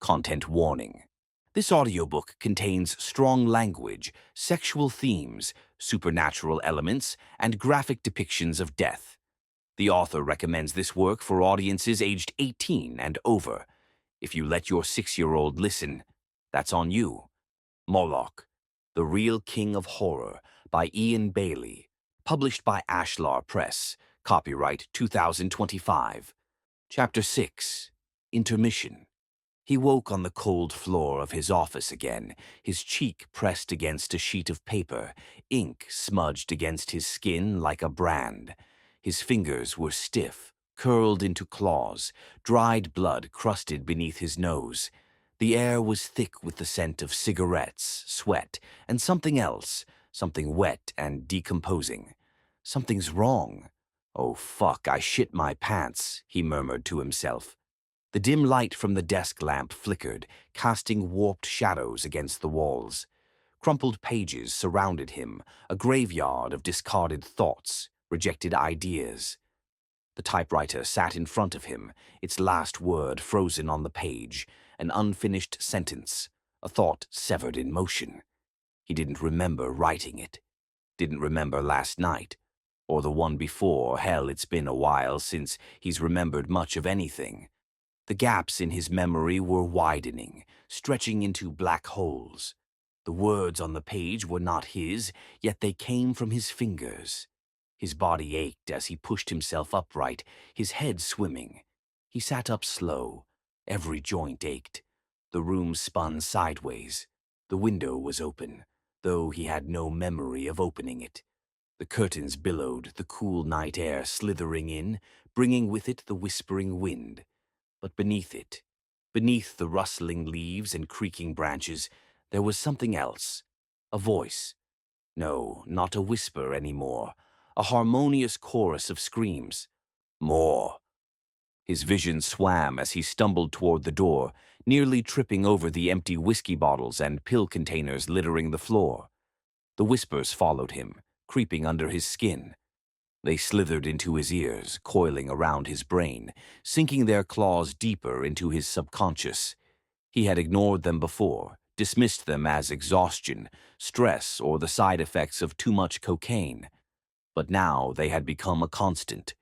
Content warning. This audiobook contains strong language, sexual themes, supernatural elements, and graphic depictions of death. The author recommends this work for audiences aged 18 and over. If you let your 6-year-old listen, that's on you. Moloch, The Real King of Horror by Ian Bailey. Published by Ashlar Press. Copyright 2025. Chapter 6. Intermission. He woke on the cold floor of his office again, his cheek pressed against a sheet of paper, ink smudged against his skin like a brand. His fingers were stiff, curled into claws, dried blood crusted beneath his nose. The air was thick with the scent of cigarettes, sweat, and something else, something wet and decomposing. Something's wrong. Oh, fuck, I shit my pants, he murmured to himself. The dim light from the desk lamp flickered, casting warped shadows against the walls. Crumpled pages surrounded him, a graveyard of discarded thoughts, rejected ideas. The typewriter sat in front of him, its last word frozen on the page, an unfinished sentence, a thought severed in motion. He didn't remember writing it. Didn't remember last night, or the one before. Hell, it's been a while since he's remembered much of anything. The gaps in his memory were widening, stretching into black holes. The words on the page were not his, yet they came from his fingers. His body ached as he pushed himself upright, his head swimming. He sat up slow. Every joint ached. The room spun sideways. The window was open, though he had no memory of opening it. The curtains billowed, the cool night air slithering in, bringing with it the whispering wind. But beneath it, beneath the rustling leaves and creaking branches, there was something else. A voice. No, not a whisper anymore. A harmonious chorus of screams. More. His vision swam as he stumbled toward the door, nearly tripping over the empty whiskey bottles and pill containers littering the floor. The whispers followed him, creeping under his skin. They slithered into his ears, coiling around his brain, sinking their claws deeper into his subconscious. He had ignored them before, dismissed them as exhaustion, stress, or the side effects of too much cocaine. But now they had become a constant.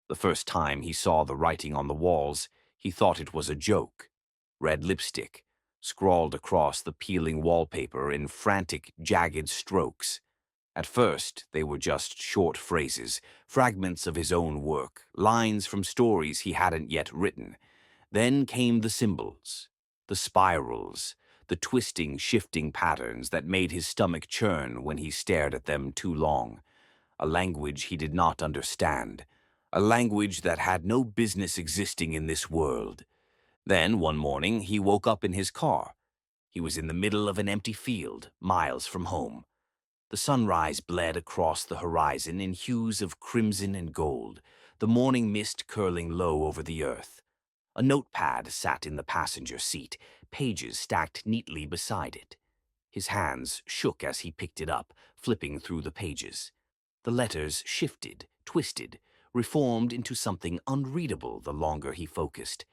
The first time he saw the writing on the walls, he thought it was a joke. Red lipstick, scrawled across the peeling wallpaper in frantic, jagged strokes. At first, they were just short phrases, fragments of his own work, lines from stories he hadn't yet written. Then came the symbols, the spirals, the twisting, shifting patterns that made his stomach churn when he stared at them too long. A language he did not understand, a language that had no business existing in this world. Then, one morning, he woke up in his car. He was in the middle of an empty field, miles from home. The sunrise bled across the horizon in hues of crimson and gold, the morning mist curling low over the earth. A notepad sat in the passenger seat, pages stacked neatly beside it. His hands shook as he picked it up, flipping through the pages. The letters shifted, twisted, reformed into something unreadable the longer he focused.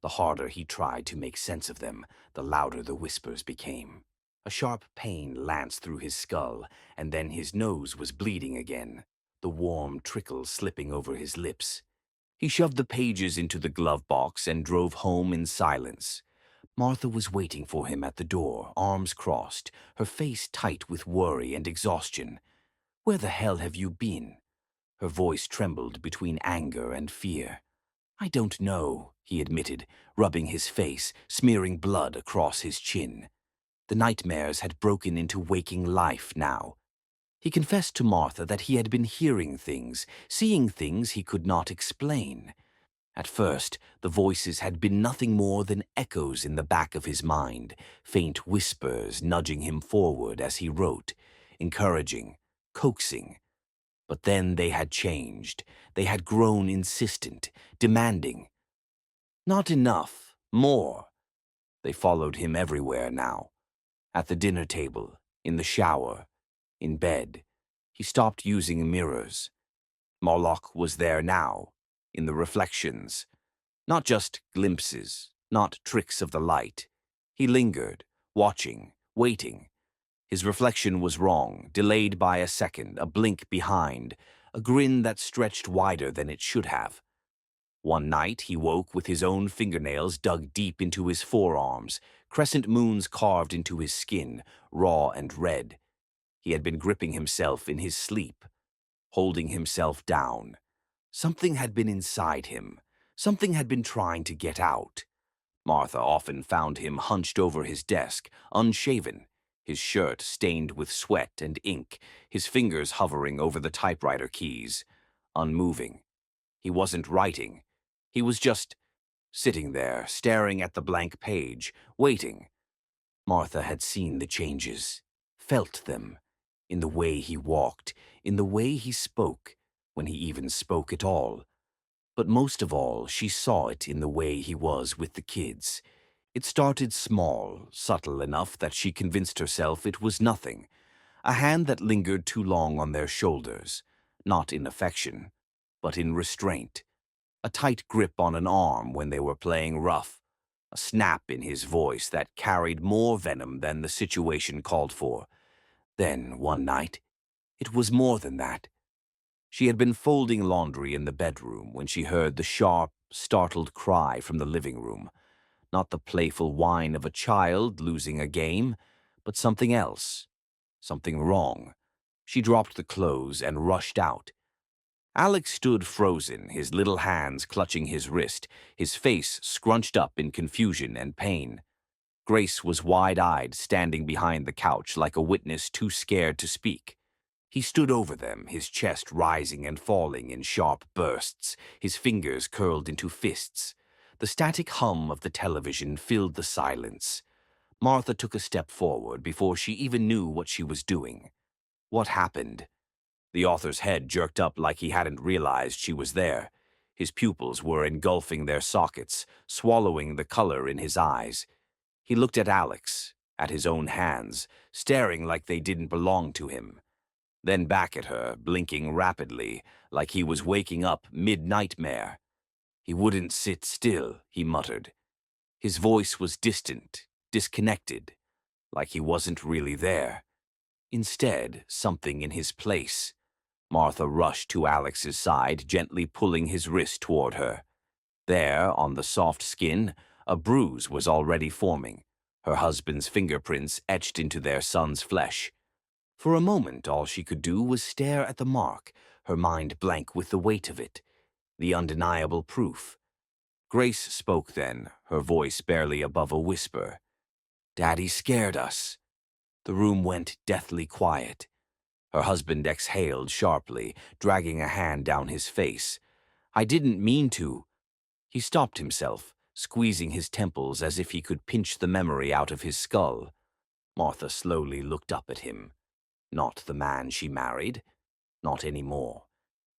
The harder he tried to make sense of them, the louder the whispers became. A sharp pain lanced through his skull, and then his nose was bleeding again, the warm trickle slipping over his lips. He shoved the pages into the glove box and drove home in silence. Martha was waiting for him at the door, arms crossed, her face tight with worry and exhaustion. "Where the hell have you been?" Her voice trembled between anger and fear. "I don't know," he admitted, rubbing his face, smearing blood across his chin. The nightmares had broken into waking life now. He confessed to Martha that he had been hearing things, seeing things he could not explain. At first, the voices had been nothing more than echoes in the back of his mind, faint whispers nudging him forward as he wrote, encouraging, coaxing. But then they had changed. They had grown insistent, demanding. Not enough, more. They followed him everywhere now. At the dinner table, in the shower, in bed. He stopped using mirrors. Moloch was there now, in the reflections. Not just glimpses, not tricks of the light. He lingered, watching, waiting. His reflection was wrong, delayed by a second, a blink behind, a grin that stretched wider than it should have. One night he woke with his own fingernails dug deep into his forearms, crescent moons carved into his skin, raw and red. He had been gripping himself in his sleep, holding himself down. Something had been inside him. Something had been trying to get out. Martha often found him hunched over his desk, unshaven, his shirt stained with sweat and ink, his fingers hovering over the typewriter keys, unmoving. He wasn't writing. He was just sitting there, staring at the blank page, waiting. Martha had seen the changes, felt them, in the way he walked, in the way he spoke, when he even spoke at all. But most of all, she saw it in the way he was with the kids. It started small, subtle enough that she convinced herself it was nothing. A hand that lingered too long on their shoulders, not in affection, but in restraint. A tight grip on an arm when they were playing rough. A snap in his voice that carried more venom than the situation called for. Then, one night, it was more than that. She had been folding laundry in the bedroom when she heard the sharp, startled cry from the living room. Not the playful whine of a child losing a game, but something else. Something wrong. She dropped the clothes and rushed out. Alex stood frozen, his little hands clutching his wrist, his face scrunched up in confusion and pain. Grace was wide-eyed, standing behind the couch like a witness too scared to speak. He stood over them, his chest rising and falling in sharp bursts, his fingers curled into fists. The static hum of the television filled the silence. Martha took a step forward before she even knew what she was doing. What happened? The author's head jerked up like he hadn't realized she was there. His pupils were engulfing their sockets, swallowing the color in his eyes. He looked at Alex, at his own hands, staring like they didn't belong to him. Then back at her, blinking rapidly, like he was waking up mid-nightmare. He wouldn't sit still, he muttered. His voice was distant, disconnected, like he wasn't really there. Instead, something in his place. Martha rushed to Alex's side, gently pulling his wrist toward her. There, on the soft skin, a bruise was already forming, her husband's fingerprints etched into their son's flesh. For a moment, all she could do was stare at the mark, her mind blank with the weight of it, the undeniable proof. Grace spoke then, her voice barely above a whisper. "Daddy scared us." The room went deathly quiet. Her husband exhaled sharply, dragging a hand down his face. "I didn't mean to." He stopped himself, squeezing his temples as if he could pinch the memory out of his skull. Martha slowly looked up at him. Not the man she married. Not anymore.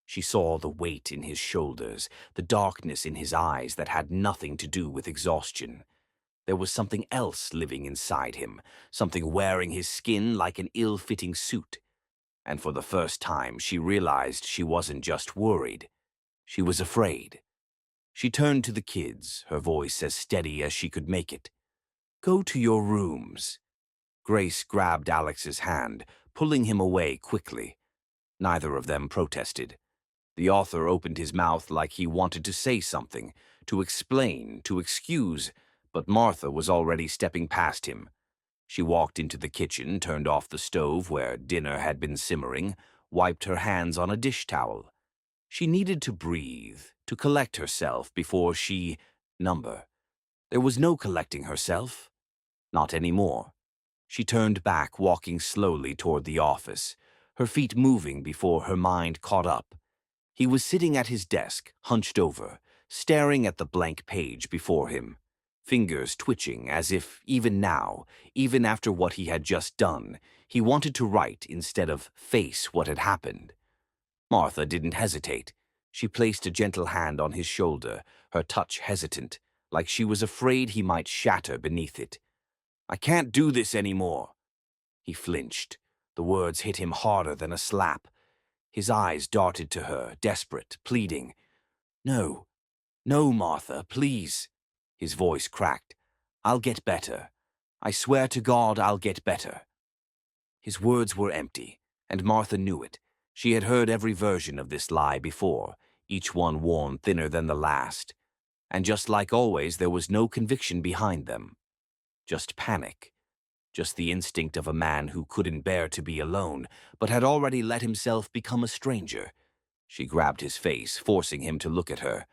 She saw the weight in his shoulders, the darkness in his eyes that had nothing to do with exhaustion. There was something else living inside him, something wearing his skin like an ill-fitting suit. And for the first time, she realized she wasn't just worried. She was afraid. She turned to the kids, her voice as steady as she could make it. "Go to your rooms." Grace grabbed Alex's hand, pulling him away quickly. Neither of them protested. The author opened his mouth like he wanted to say something, to explain, to excuse, but Martha was already stepping past him. She walked into the kitchen, turned off the stove where dinner had been simmering, wiped her hands on a dish towel. She needed to breathe, to collect herself before she... Number. There was no collecting herself. Not anymore. She turned back, walking slowly toward the office, her feet moving before her mind caught up. He was sitting at his desk, hunched over, staring at the blank page before him, fingers twitching as if, even now, even after what he had just done, he wanted to write instead of face what had happened. Martha didn't hesitate. She placed a gentle hand on his shoulder, her touch hesitant, like she was afraid he might shatter beneath it. "I can't do this anymore." He flinched. The words hit him harder than a slap. His eyes darted to her, desperate, pleading. "No, no, Martha, please." His voice cracked. "I'll get better. I swear to God I'll get better." His words were empty, and Martha knew it. She had heard every version of this lie before, each one worn thinner than the last. And just like always, there was no conviction behind them. Just panic. Just the instinct of a man who couldn't bear to be alone, but had already let himself become a stranger. She grabbed his face, forcing him to look at her.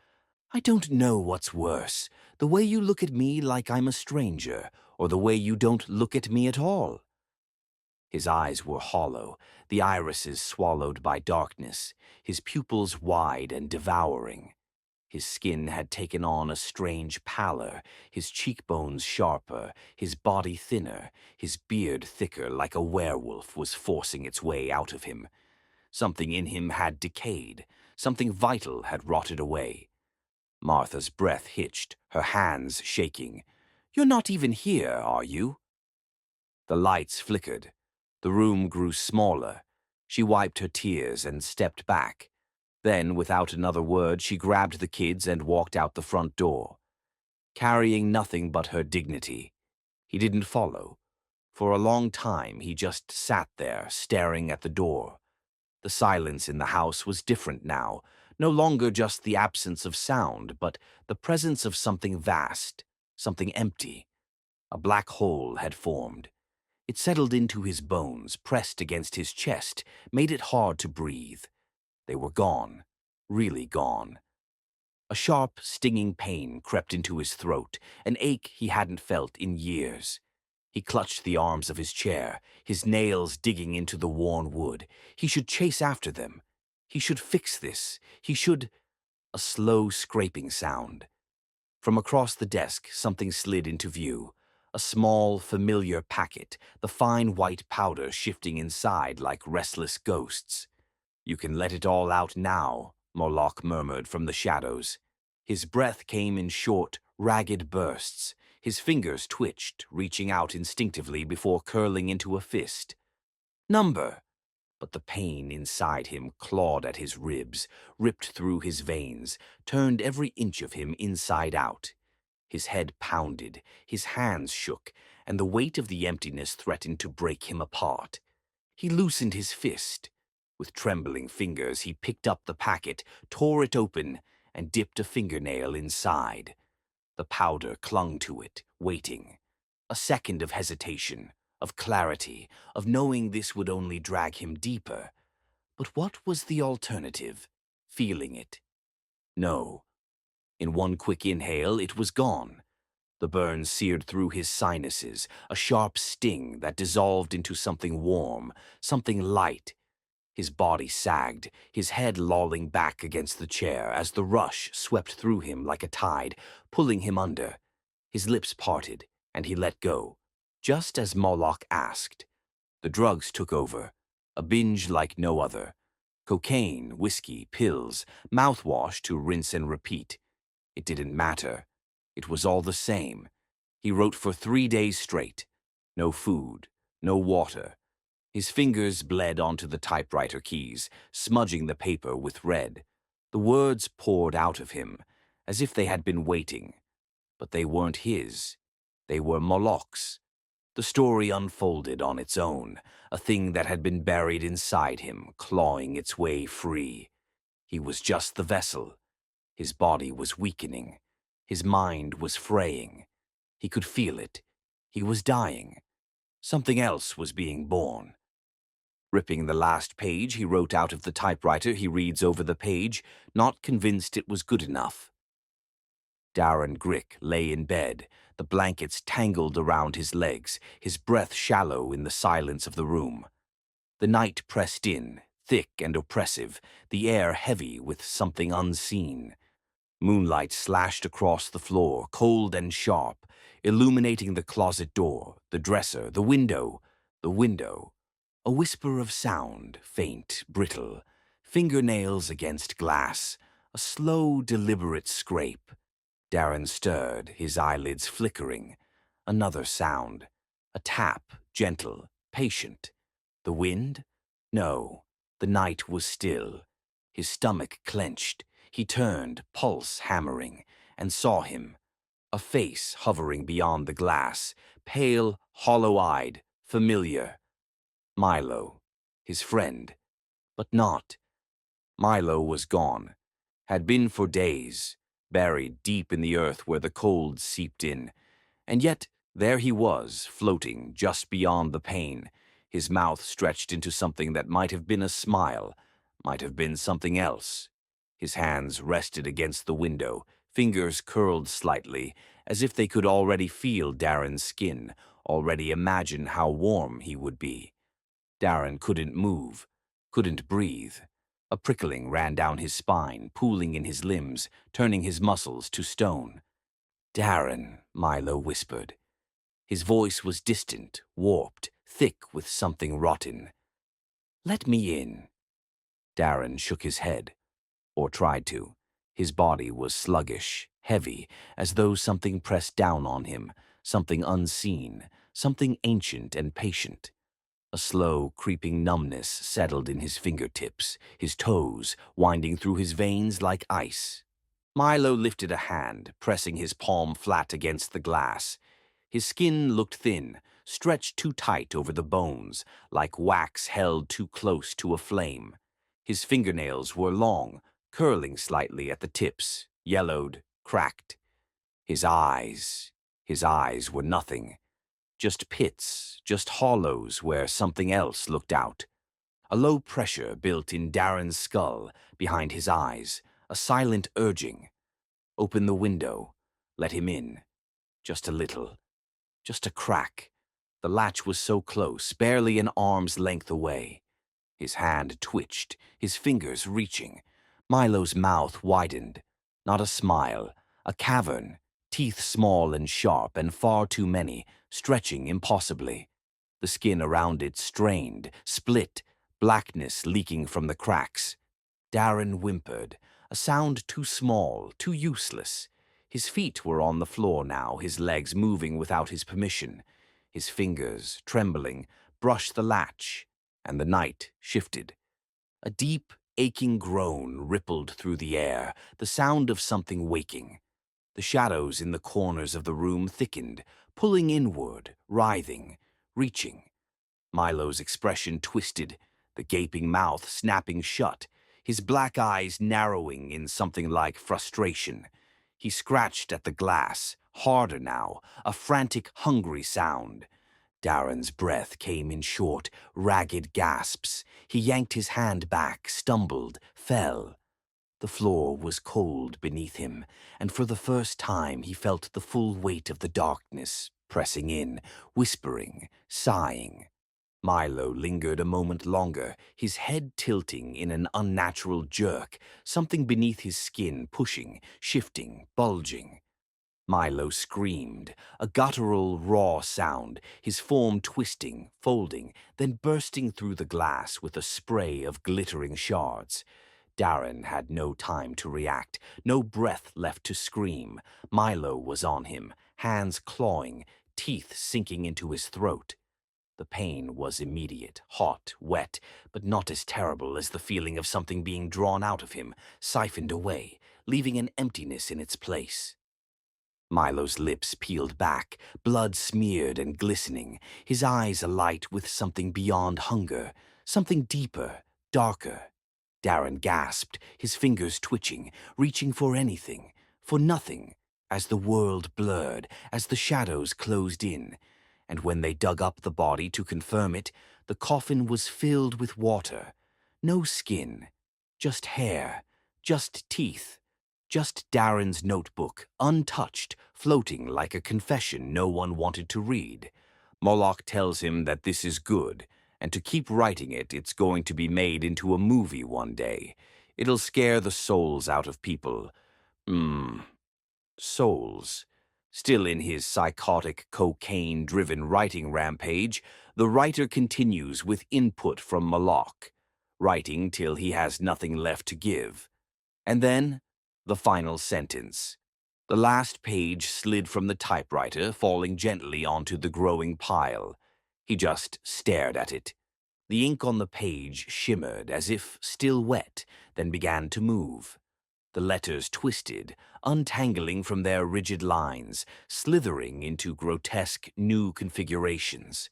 "I don't know what's worse, the way you look at me like I'm a stranger, or the way you don't look at me at all." His eyes were hollow, the irises swallowed by darkness, his pupils wide and devouring. His skin had taken on a strange pallor, his cheekbones sharper, his body thinner, his beard thicker, like a werewolf was forcing its way out of him. Something in him had decayed, something vital had rotted away. Martha's breath hitched, her hands shaking. "You're not even here, are you?" The lights flickered. The room grew smaller. She wiped her tears and stepped back. Then, without another word, she grabbed the kids and walked out the front door, carrying nothing but her dignity. He didn't follow. For a long time, he just sat there, staring at the door. The silence in the house was different now, no longer just the absence of sound, but the presence of something vast, something empty. A black hole had formed. It settled into his bones, pressed against his chest, made it hard to breathe. They were gone, really gone. A sharp, stinging pain crept into his throat, an ache he hadn't felt in years. He clutched the arms of his chair, his nails digging into the worn wood. He should chase after them. He should fix this. He should— A slow scraping sound. From across the desk, something slid into view. A small, familiar packet, the fine white powder shifting inside like restless ghosts. "You can let it all out now," Moloch murmured from the shadows. His breath came in short, ragged bursts. His fingers twitched, reaching out instinctively before curling into a fist. "Number!" But the pain inside him clawed at his ribs, ripped through his veins, turned every inch of him inside out. His head pounded, his hands shook, and the weight of the emptiness threatened to break him apart. He loosened his fist. With trembling fingers, he picked up the packet, tore it open, and dipped a fingernail inside. The powder clung to it, waiting. A second of hesitation, of clarity, of knowing this would only drag him deeper. But what was the alternative? Feeling it? No. In one quick inhale, it was gone. The burn seared through his sinuses, a sharp sting that dissolved into something warm, something light. His body sagged, his head lolling back against the chair as the rush swept through him like a tide, pulling him under. His lips parted, and he let go, just as Moloch asked. The drugs took over, a binge like no other. Cocaine, whiskey, pills, mouthwash to rinse and repeat. It didn't matter. It was all the same. He wrote for 3 days straight. No food, no water. His fingers bled onto the typewriter keys, smudging the paper with red. The words poured out of him, as if they had been waiting. But they weren't his. They were Moloch's. The story unfolded on its own, a thing that had been buried inside him, clawing its way free. He was just the vessel. His body was weakening. His mind was fraying. He could feel it. He was dying. Something else was being born. Ripping the last page he wrote out of the typewriter, he reads over the page, not convinced it was good enough. Darren Grick lay in bed, the blankets tangled around his legs, his breath shallow in the silence of the room. The night pressed in, thick and oppressive, the air heavy with something unseen. Moonlight slashed across the floor, cold and sharp, illuminating the closet door, the dresser, the window. A whisper of sound, faint, brittle, fingernails against glass, a slow, deliberate scrape. Darren stirred, his eyelids flickering. Another sound, a tap, gentle, patient. The wind? No, the night was still. His stomach clenched. He turned, pulse hammering, and saw him. A face hovering beyond the glass, pale, hollow-eyed, familiar. Milo, his friend. But not. Milo was gone. Had been for days, buried deep in the earth where the cold seeped in. And yet there he was, floating just beyond the pane, his mouth stretched into something that might have been a smile, might have been something else. His hands rested against the window, fingers curled slightly, as if they could already feel Darren's skin, already imagine how warm he would be. Darren couldn't move, couldn't breathe. A prickling ran down his spine, pooling in his limbs, turning his muscles to stone. "Darren," Milo whispered. His voice was distant, warped, thick with something rotten. "Let me in." Darren shook his head, or tried to. His body was sluggish, heavy, as though something pressed down on him, something unseen, something ancient and patient. A slow, creeping numbness settled in his fingertips, his toes winding through his veins like ice. Milo lifted a hand, pressing his palm flat against the glass. His skin looked thin, stretched too tight over the bones, like wax held too close to a flame. His fingernails were long, curling slightly at the tips, yellowed, cracked. His eyes were nothing. Just pits, just hollows where something else looked out. A low pressure built in Darren's skull, behind his eyes, a silent urging. Open the window. Let him in. Just a little. Just a crack. The latch was so close, barely an arm's length away. His hand twitched, his fingers reaching. Milo's mouth widened. Not a smile, a cavern, teeth small and sharp and far too many, stretching impossibly. The skin around it strained, split, blackness leaking from the cracks. Darren whimpered, a sound too small, too useless. His feet were on the floor now, his legs moving without his permission. His fingers, trembling, brushed the latch, and the night shifted. A deep, aching groan rippled through the air, the sound of something waking. The shadows in the corners of the room thickened, pulling inward, writhing, reaching. Milo's expression twisted, the gaping mouth snapping shut, his black eyes narrowing in something like frustration. He scratched at the glass, harder now, a frantic, hungry sound. Darren's breath came in short, ragged gasps. He yanked his hand back, stumbled, fell. The floor was cold beneath him, and for the first time he felt the full weight of the darkness pressing in, whispering, sighing. Milo lingered a moment longer, his head tilting in an unnatural jerk, something beneath his skin pushing, shifting, bulging. Milo screamed, a guttural, raw sound, his form twisting, folding, then bursting through the glass with a spray of glittering shards. Darren had no time to react, no breath left to scream. Milo was on him, hands clawing, teeth sinking into his throat. The pain was immediate, hot, wet, but not as terrible as the feeling of something being drawn out of him, siphoned away, leaving an emptiness in its place. Milo's lips peeled back, blood smeared and glistening, his eyes alight with something beyond hunger, something deeper, darker. Darren gasped, his fingers twitching, reaching for anything, for nothing, as the world blurred, as the shadows closed in. And when they dug up the body to confirm it, the coffin was filled with water. No skin, just hair, just teeth, just Darren's notebook, untouched, floating like a confession no one wanted to read. Moloch tells him that this is good, and to keep writing it, it's going to be made into a movie one day. It'll scare the souls out of people. Souls. Still in his psychotic, cocaine-driven writing rampage, the writer continues with input from Moloch, writing till he has nothing left to give. And then, the final sentence. The last page slid from the typewriter, falling gently onto the growing pile. He just stared at it. The ink on the page shimmered as if still wet, then began to move. The letters twisted, untangling from their rigid lines, slithering into grotesque new configurations.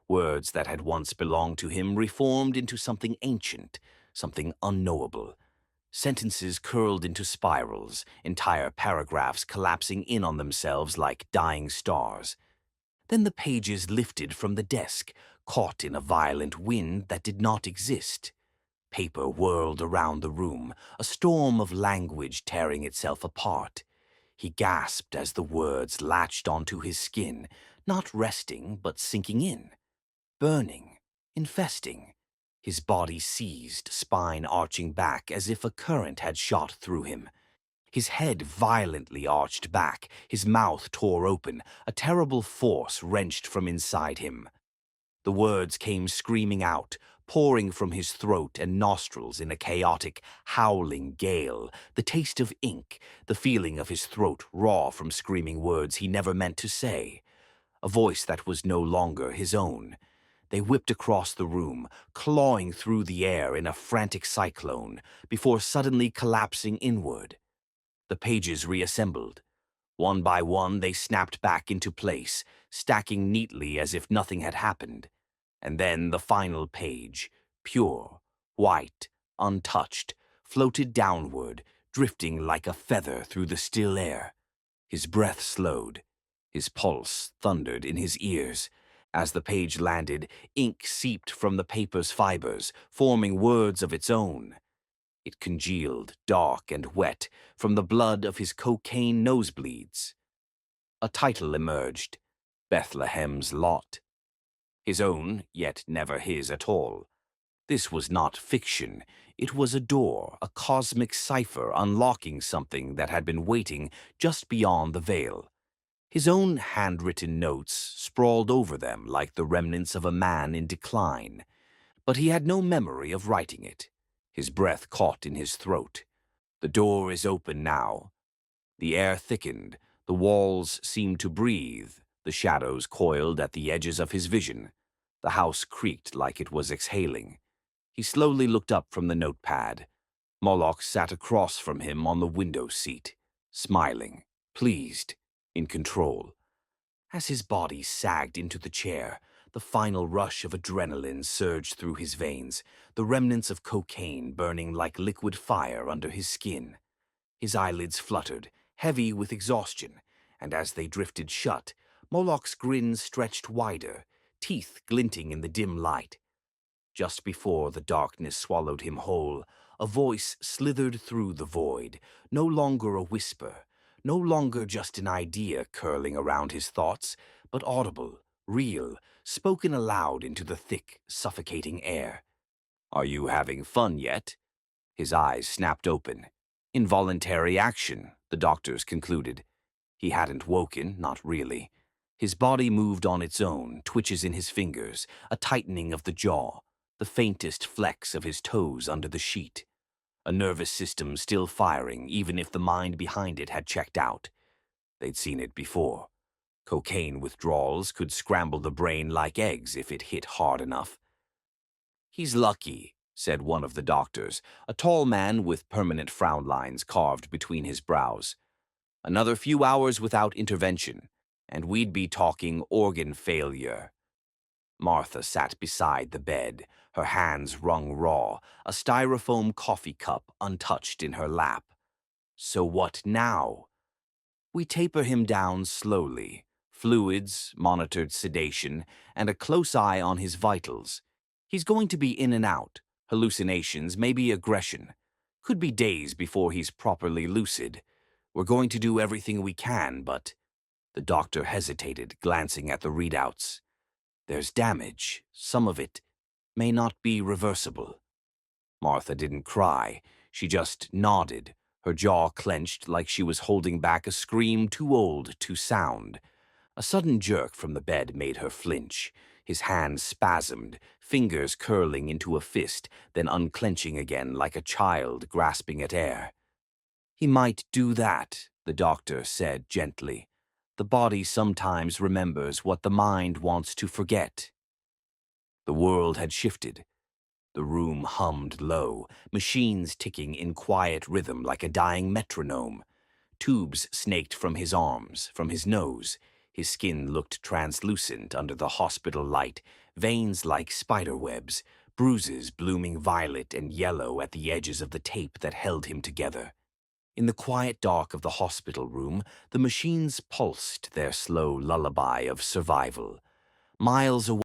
Words that had once belonged to him reformed into something ancient, something unknowable. Sentences curled into spirals, entire paragraphs collapsing in on themselves like dying stars. Then the pages lifted from the desk, caught in a violent wind that did not exist. Paper whirled around the room, a storm of language tearing itself apart. He gasped as the words latched onto his skin, not resting but sinking in, burning, infesting. His body seized, spine arching back as if a current had shot through him. His head violently arched back, his mouth tore open, a terrible force wrenched from inside him. The words came screaming out, pouring from his throat and nostrils in a chaotic, howling gale, the taste of ink, the feeling of his throat raw from screaming words he never meant to say. A voice that was no longer his own. They whipped across the room, clawing through the air in a frantic cyclone, before suddenly collapsing inward. The pages reassembled. One by one, they snapped back into place, stacking neatly as if nothing had happened. And then the final page, pure, white, untouched, floated downward, drifting like a feather through the still air. His breath slowed. His pulse thundered in his ears. As the page landed, ink seeped from the paper's fibers, forming words of its own. It congealed, dark and wet, from the blood of his cocaine nosebleeds. A title emerged, Bethlehem's Lot. His own, yet never his at all. This was not fiction. It was a door, a cosmic cipher unlocking something that had been waiting just beyond the veil. His own handwritten notes sprawled over them like the remnants of a man in decline. But he had no memory of writing it. His breath caught in his throat. The door is open now. The air thickened. The walls seemed to breathe. The shadows coiled at the edges of his vision. The house creaked like it was exhaling. He slowly looked up from the notepad. Moloch sat across from him on the window seat, smiling, pleased, in control. As his body sagged into the chair, the final rush of adrenaline surged through his veins, the remnants of cocaine burning like liquid fire under his skin. His eyelids fluttered, heavy with exhaustion, and as they drifted shut, Moloch's grin stretched wider, teeth glinting in the dim light. Just before the darkness swallowed him whole, a voice slithered through the void, no longer a whisper, no longer just an idea curling around his thoughts, but audible, real, spoken aloud into the thick, suffocating air. "Are you having fun yet?" His eyes snapped open. Involuntary action, the doctors concluded. He hadn't woken, not really. His body moved on its own, twitches in his fingers, a tightening of the jaw, the faintest flex of his toes under the sheet. A nervous system still firing, even if the mind behind it had checked out. They'd seen it before. Cocaine withdrawals could scramble the brain like eggs if it hit hard enough. "He's lucky," said one of the doctors, a tall man with permanent frown lines carved between his brows. "Another few hours without intervention, and we'd be talking organ failure." Martha sat beside the bed, her hands wrung raw, a styrofoam coffee cup untouched in her lap. "So what now?" "We taper him down slowly. Fluids, monitored sedation, and a close eye on his vitals. He's going to be in and out, hallucinations, maybe aggression. Could be days before he's properly lucid. We're going to do everything we can, but—" The doctor hesitated, glancing at the readouts. "There's damage. Some of it may not be reversible." Martha didn't cry. She just nodded, her jaw clenched like she was holding back a scream too old to sound. A sudden jerk from the bed made her flinch. His hand spasmed, fingers curling into a fist, then unclenching again like a child grasping at air. "He might do that," the doctor said gently. "The body sometimes remembers what the mind wants to forget." The world had shifted. The room hummed low, machines ticking in quiet rhythm like a dying metronome. Tubes snaked from his arms, from his nose. His skin looked translucent under the hospital light, veins like spider webs, bruises blooming violet and yellow at the edges of the tape that held him together. In the quiet dark of the hospital room, the machines pulsed their slow lullaby of survival. Miles away,